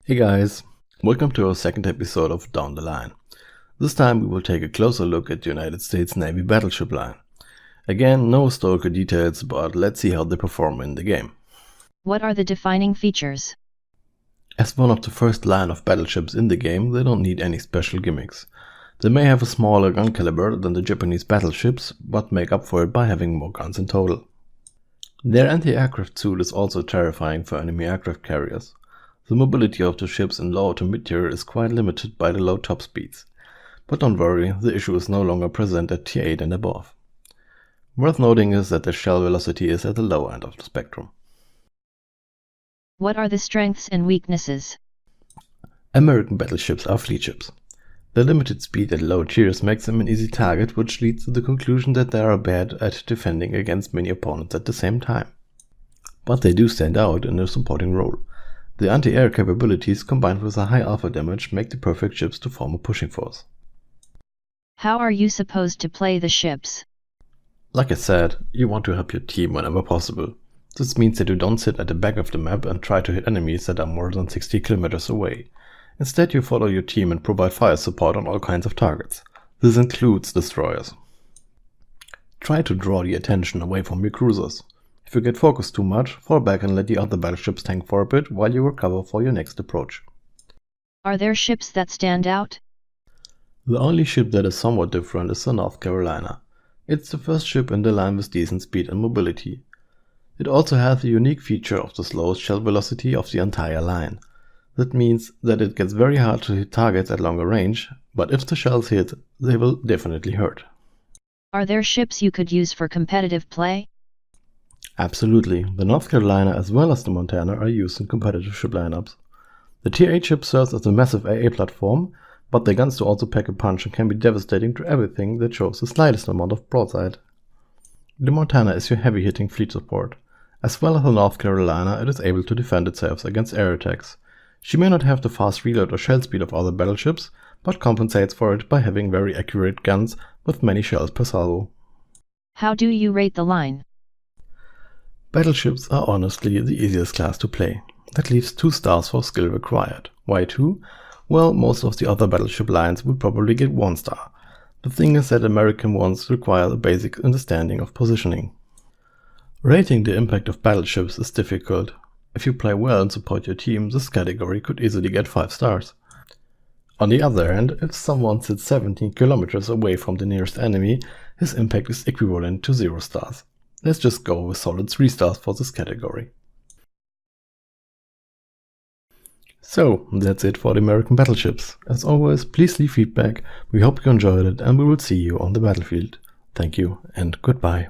Hey guys, welcome to our second episode of Down the Line. This time we will take a closer look at the United States Navy battleship line. Again, no historical details, but let's see how they perform in the game. What are the defining features? As one of the first line of battleships in the game, they don't need any special gimmicks. They may have a smaller gun caliber than the Japanese battleships, but make up for it by having more guns in total. Their anti-aircraft suit is also terrifying for enemy aircraft carriers. The mobility of the ships in low to mid-tier is quite limited by the low top speeds. But don't worry, the issue is no longer present at Tier 8 and above. Worth noting is that the shell velocity is at the low end of the spectrum. What are the strengths and weaknesses? American battleships are fleet ships. Their limited speed at low tiers makes them an easy target, which leads to the conclusion that they are bad at defending against many opponents at the same time. But they do stand out in a supporting role. The anti-air capabilities combined with a high alpha damage make the perfect ships to form a pushing force. How are you supposed to play the ships? Like I said, you want to help your team whenever possible. This means that you don't sit at the back of the map and try to hit enemies that are more than 60 kilometers away. Instead, you follow your team and provide fire support on all kinds of targets. This includes destroyers. Try to draw the attention away from your cruisers. If you get focused too much, fall back and let the other battleships tank for a bit while you recover for your next approach. Are there ships that stand out? The only ship that is somewhat different is the North Carolina. It's the first ship in the line with decent speed and mobility. It also has the unique feature of the slowest shell velocity of the entire line. That means that it gets very hard to hit targets at longer range, but if the shells hit, they will definitely hurt. Are there ships you could use for competitive play? Absolutely, the North Carolina as well as the Montana are used in competitive ship lineups. The Tier 8 ship serves as a massive AA platform, but their guns do also pack a punch and can be devastating to everything that shows the slightest amount of broadside. The Montana is your heavy-hitting fleet support. As well as the North Carolina, it is able to defend itself against air attacks. She may not have the fast reload or shell speed of other battleships, but compensates for it by having very accurate guns with many shells per salvo. How do you rate the line? Battleships are honestly the easiest class to play. That leaves 2 stars for skill required. Why 2? Well, most of the other battleship lines will probably get 1 star. The thing is that American ones require a basic understanding of positioning. Rating the impact of battleships is difficult. If you play well and support your team, this category could easily get 5 stars. On the other hand, if someone sits 17 kilometers away from the nearest enemy, his impact is equivalent to 0 stars. Let's just go with solid 3 stars for this category. So, that's it for the American battleships. As always, please leave feedback, we hope you enjoyed it and we will see you on the battlefield. Thank you and goodbye.